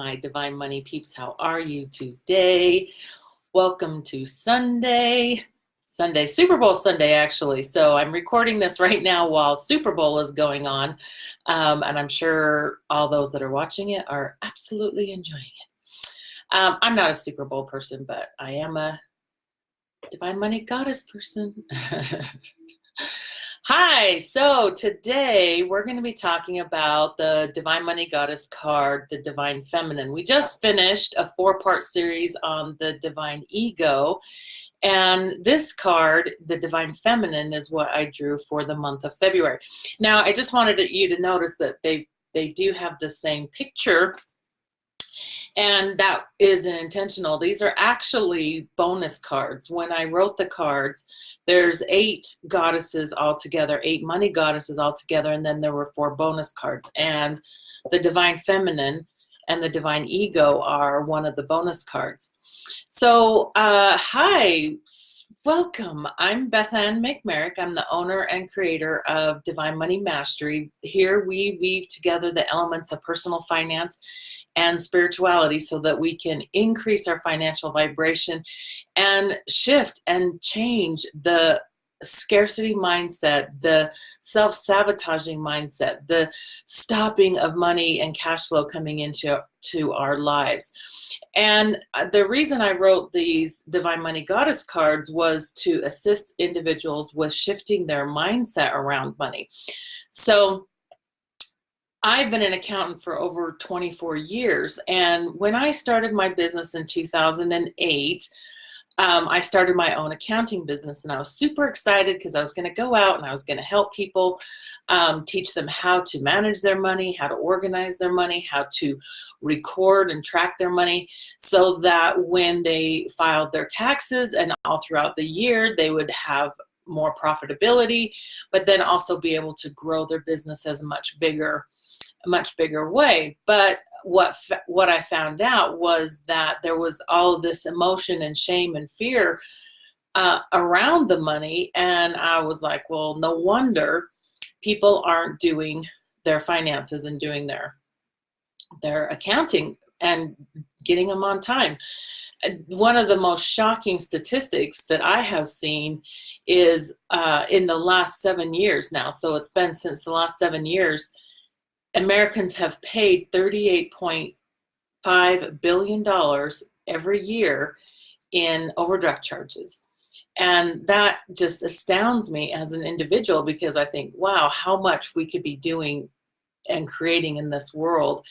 my Divine Money peeps. How are you today? Welcome to Sunday, Super Bowl Sunday, actually. So I'm recording this right now while Super Bowl is going on. And I'm sure all those that are watching it are absolutely enjoying it. I'm not a Super Bowl person, but I am a Divine Money Goddess person. Hi, so today we're going to be talking about the Divine Money Goddess card, the Divine Feminine. We just finished a 4-part series on the Divine Ego, and this card, the Divine Feminine, is what I drew for the month of February. Now, I just wanted you to notice that they do have the same picture, and that is an intentional. These are actually bonus cards. When I wrote the cards, there's 8 goddesses altogether, 8 money goddesses altogether, and then there were 4 bonus cards. And the Divine Feminine and the Divine Ego are one of the bonus cards. So, hi, welcome. I'm Beth Ann McMerrick. I'm the owner and creator of Divine Money Mastery. Here we weave together the elements of personal finance and spirituality so that we can increase our financial vibration and shift and change the scarcity mindset, the self-sabotaging mindset, the stopping of money and cash flow coming into our lives. And the reason I wrote these Divine Money Goddess cards was to assist individuals with shifting their mindset around money. So I've been an accountant for over 24 years, and when I started my business in 2008, I started my own accounting business, and I was super excited because I was going to go out and I was going to help people, teach them how to manage their money, how to organize their money, how to record and track their money, so that when they filed their taxes and all throughout the year, they would have more profitability, but then also be able to grow their business as a much bigger way. But what I found out was that there was all of this emotion and shame and fear around the money, and I was like, well, no wonder people aren't doing their finances and doing their accounting and getting them on time. One of the most shocking statistics that I have seen is in the last 7 years now. So it's been since the last 7 years, Americans have paid $38.5 billion every year in overdraft charges. And that just astounds me as an individual, because I think, wow, how much we could be doing and creating in this world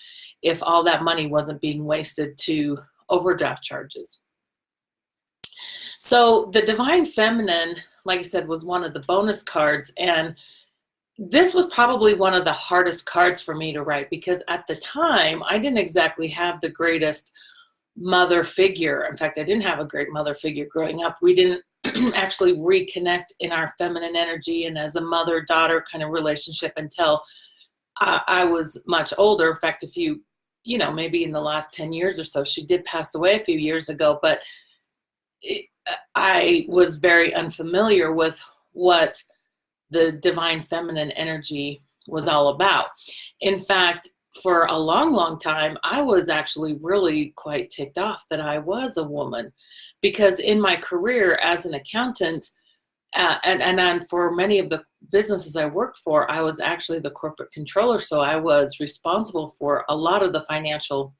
if all that money wasn't being wasted to overdraft charges. So the Divine Feminine, like I said, was one of the bonus cards, and this was probably one of the hardest cards for me to write, because at the time I didn't exactly have the greatest mother figure. In fact, I didn't have a great mother figure growing up. We didn't actually reconnect in our feminine energy and as a mother-daughter kind of relationship until I was much older. In fact, maybe in the last 10 years or so. She did pass away a few years ago, but I was very unfamiliar with what the Divine Feminine energy was all about. In fact, for a long, long time, I was actually really quite ticked off that I was a woman, because in my career as an accountant, and for many of the businesses I worked for, I was actually the corporate controller. So I was responsible for a lot of the financial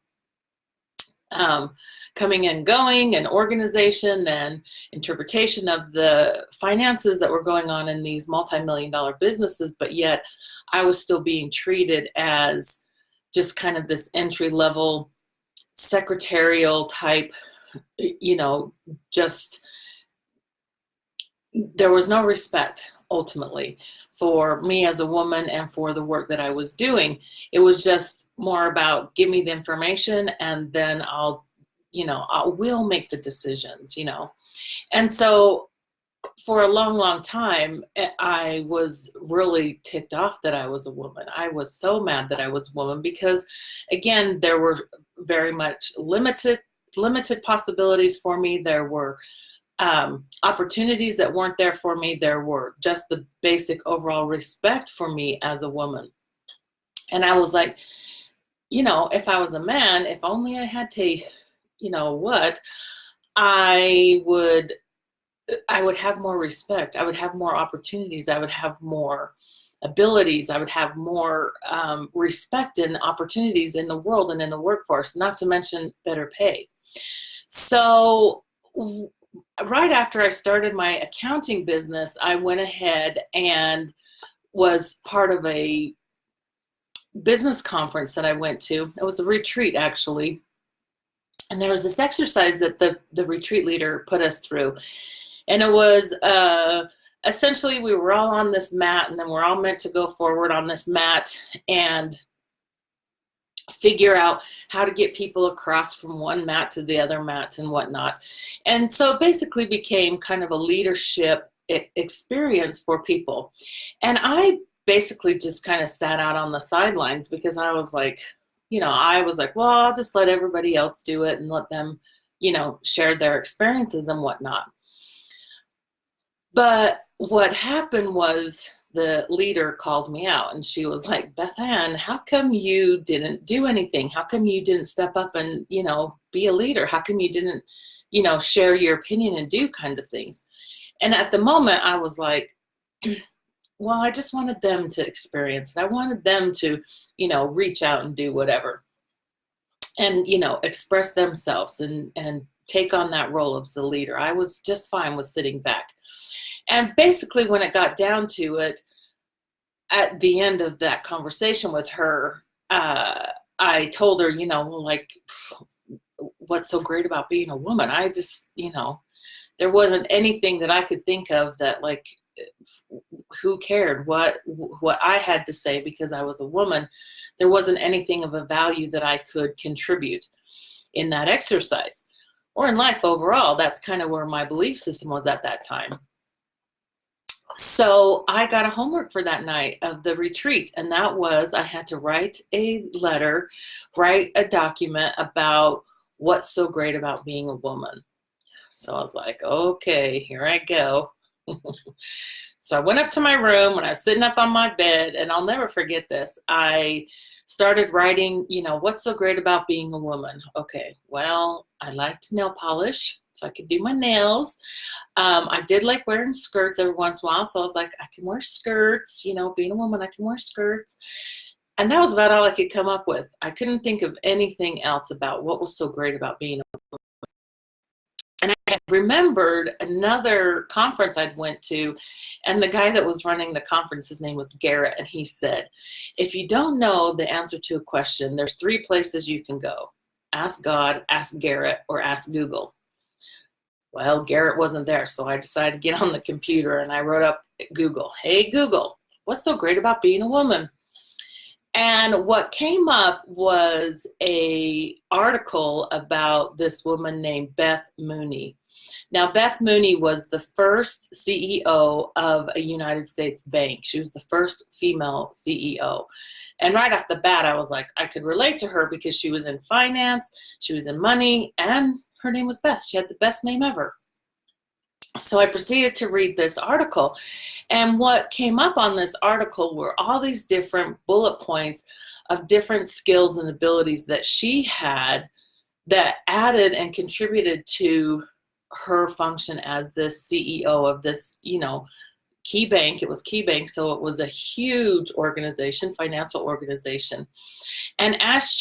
coming and going and organization and interpretation of the finances that were going on in these multi-million-dollar businesses. But yet I was still being treated as just kind of this entry-level secretarial type, just there was no respect ultimately for me as a woman and for the work that I was doing. It was just more about, give me the information and then we'll make the decisions, And so for a long, long time, I was really ticked off that I was a woman. I was so mad that I was a woman because, again, there were very much limited possibilities for me. There were opportunities that weren't there for me. There were just the basic overall respect for me as a woman. And I was like, you know, if I was a man, if only I had to, you know what, I would have more respect. I would have more opportunities. I would have more abilities. I would have more respect and opportunities in the world and in the workforce, not to mention better pay. So right after I started my accounting business, I went ahead and was part of a business conference that I went to. It was a retreat, actually. And there was this exercise that the retreat leader put us through. And it was essentially we were all on this mat, and then we're all meant to go forward on this mat and figure out how to get people across from one mat to the other mats and whatnot. And so it basically became kind of a leadership experience for people. And I basically just kind of sat out on the sidelines because I was like, you know, I was like, well, I'll just let everybody else do it and let them, you know, share their experiences and whatnot. But what happened was the leader called me out, and she was like, Beth Ann, how come you didn't do anything? How come you didn't step up and, you know, be a leader? How come you didn't, you know, share your opinion and do kinds of things? And at the moment I was like, well, I just wanted them to experience it. I wanted them to, you know, reach out and do whatever and, you know, express themselves and take on that role of the leader. I was just fine with sitting back. And basically when it got down to it, at the end of that conversation with her, I told her, you know, like, what's so great about being a woman? I just, you know, there wasn't anything that I could think of that, like, who cared what I had to say because I was a woman. There wasn't anything of a value that I could contribute in that exercise or in life overall. That's kind of where my belief system was at that time. So I got a homework for that night of the retreat, and that was I had to write a letter, write a document about what's so great about being a woman. So I was like, okay, here I go. So I went up to my room when I was sitting up on my bed, and I'll never forget this. I started writing, you know, what's so great about being a woman? Okay, well, I liked nail polish, so I could do my nails. I did like wearing skirts every once in a while, so I was like, I can wear skirts, you know, being a woman, I can wear skirts. And that was about all I could come up with. I couldn't think of anything else about what was so great about being a woman. And I remembered another conference I'd went to, and the guy that was running the conference, his name was Garrett, and he said, if you don't know the answer to a question, there's 3 places you can go. Ask God, ask Garrett, or ask Google. Well, Garrett wasn't there, so I decided to get on the computer and I wrote up Google. Hey, Google, what's so great about being a woman? And what came up was an article about this woman named Beth Mooney. Now, Beth Mooney was the first CEO of a United States bank. She was the first female CEO. And right off the bat, I was like, I could relate to her because she was in finance, she was in money, and her name was Beth. She had the best name ever. So I proceeded to read this article. And what came up on this article were all these different bullet points of different skills and abilities that she had that added and contributed to her function as this CEO of this, you know, Key Bank. It was Key Bank, so it was a huge organization, financial organization. And as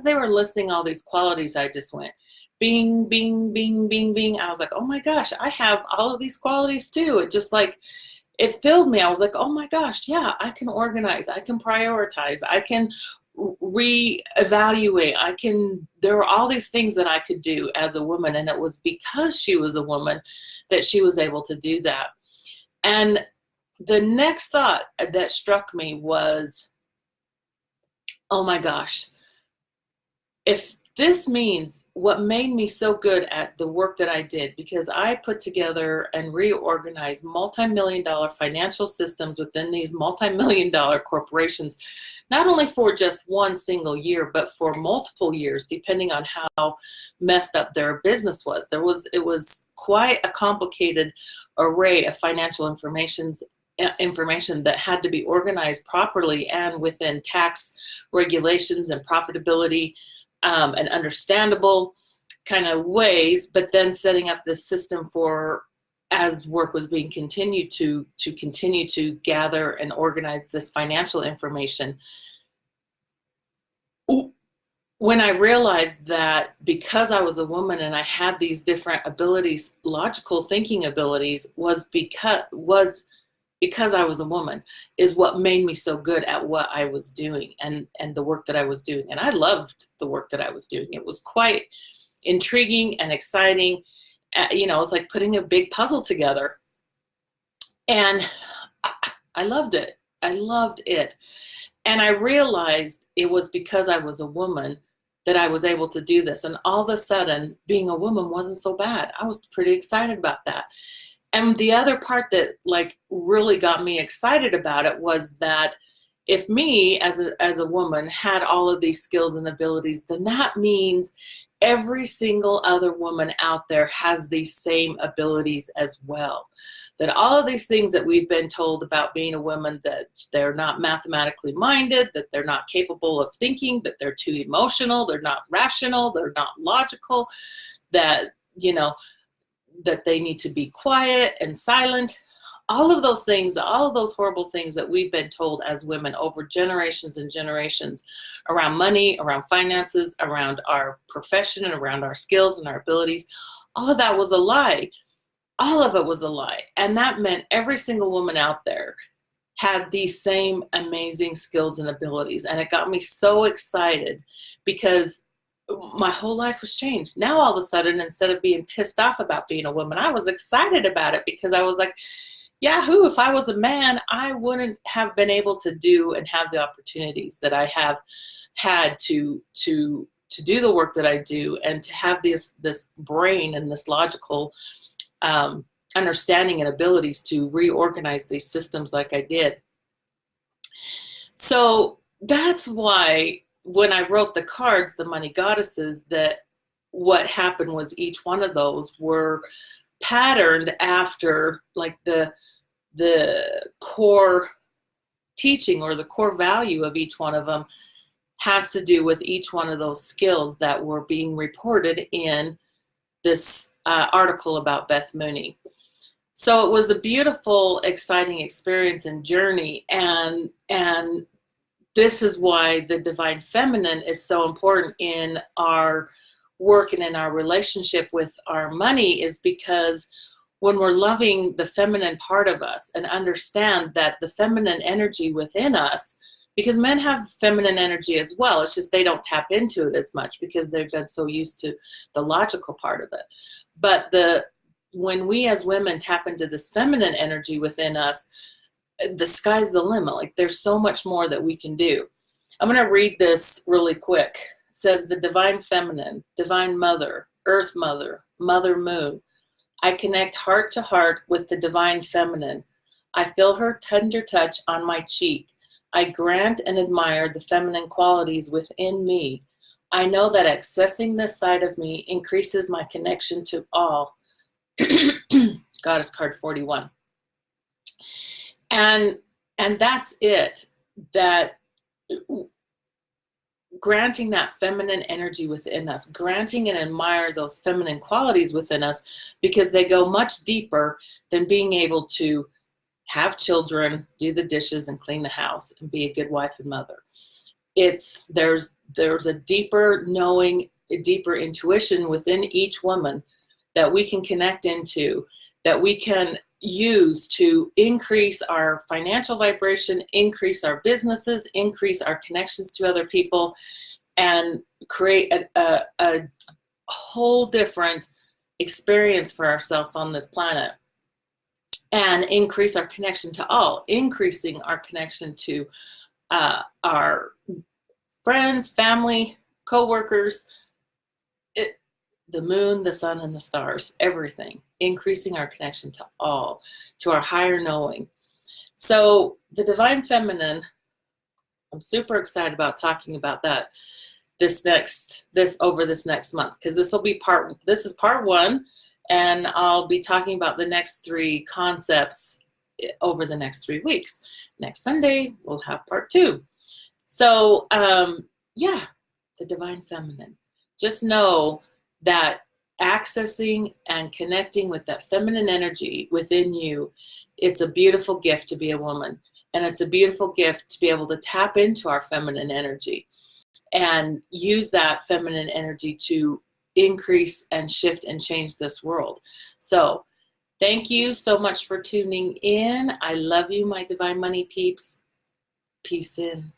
they were listing all these qualities, I just went, bing, bing, bing, bing, bing. I was like, oh my gosh, I have all of these qualities too. It just like, it filled me. I was like, oh my gosh, yeah, I can organize, I can prioritize, I can reevaluate, there were all these things that I could do as a woman. And it was because she was a woman that she was able to do that. And the next thought that struck me was, oh my gosh, if this means what made me so good at the work that I did, because I put together and reorganized multi-million-dollar financial systems within these multi-million-dollar corporations, not only for just one single year, but for multiple years, depending on how messed up their business was. It was quite a complicated array of financial information that had to be organized properly and within tax regulations and profitability and understandable kind of ways, but then setting up this system for, as work was being continued to continue to gather and organize this financial information. When I realized that because I was a woman and I had these different abilities, logical thinking abilities, was because I was a woman, is what made me so good at what I was doing and the work that I was doing. And I loved the work that I was doing. It was quite intriguing and exciting. You know, it was like putting a big puzzle together. And I loved it. I loved it. And I realized it was because I was a woman that I was able to do this. And all of a sudden, being a woman wasn't so bad. I was pretty excited about that. And the other part that like really got me excited about it was that if me as a woman had all of these skills and abilities, then that means every single other woman out there has these same abilities as well. That all of these things that we've been told about being a woman, that they're not mathematically minded, that they're not capable of thinking, that they're too emotional, they're not rational, they're not logical, that, you know, that they need to be quiet and silent. All of those things, all of those horrible things that we've been told as women over generations and generations around money, around finances, around our profession, and around our skills and our abilities, all of that was a lie. All of it was a lie. And that meant every single woman out there had these same amazing skills and abilities. And it got me so excited because my whole life was changed. Now, all of a sudden, instead of being pissed off about being a woman, I was excited about it because I was like, yahoo, if I was a man, I wouldn't have been able to do and have the opportunities that I have had to do the work that I do, and to have this brain and this logical understanding and abilities to reorganize these systems like I did. So that's why when I wrote the cards, the money goddesses, that what happened was each one of those were patterned after like the core teaching or the core value of each one of them has to do with each one of those skills that were being reported in this article about Beth Mooney. So it was a beautiful, exciting experience and journey, and this is why the divine feminine is so important in our work and in our relationship with our money, is because when we're loving the feminine part of us and understand that the feminine energy within us, because men have feminine energy as well, it's just they don't tap into it as much because they've been so used to the logical part of it. But when we as women tap into this feminine energy within us, the sky's the limit. Like there's so much more that we can do. I'm going to read this really quick. It says, the divine feminine, divine mother, earth mother, mother moon. I connect heart to heart with the divine feminine. I feel her tender touch on my cheek. I grant and admire the feminine qualities within me. I know that accessing this side of me increases my connection to all. Goddess card 41. And that's it. That granting that feminine energy within us, granting and admire those feminine qualities within us, because they go much deeper than being able to have children, do the dishes, and clean the house, and be a good wife and mother. There's a deeper knowing, a deeper intuition within each woman that we can connect into, that we can use to increase our financial vibration, increase our businesses, increase our connections to other people, and create a whole different experience for ourselves on this planet, and increase our connection to all, increasing our connection to our friends, family, co-workers, the moon, the sun, and the stars, everything, increasing our connection to all, to our higher knowing. So the divine feminine, I'm super excited about talking about that over this next month, because this is part one, and I'll be talking about the next 3 concepts over the next 3 weeks. Next Sunday, we'll have part 2. So, yeah, the divine feminine. Just know that accessing and connecting with that feminine energy within you, it's a beautiful gift to be a woman. And it's a beautiful gift to be able to tap into our feminine energy and use that feminine energy to increase and shift and change this world. So thank you so much for tuning in. I love you, my Divine Money peeps. Peace in.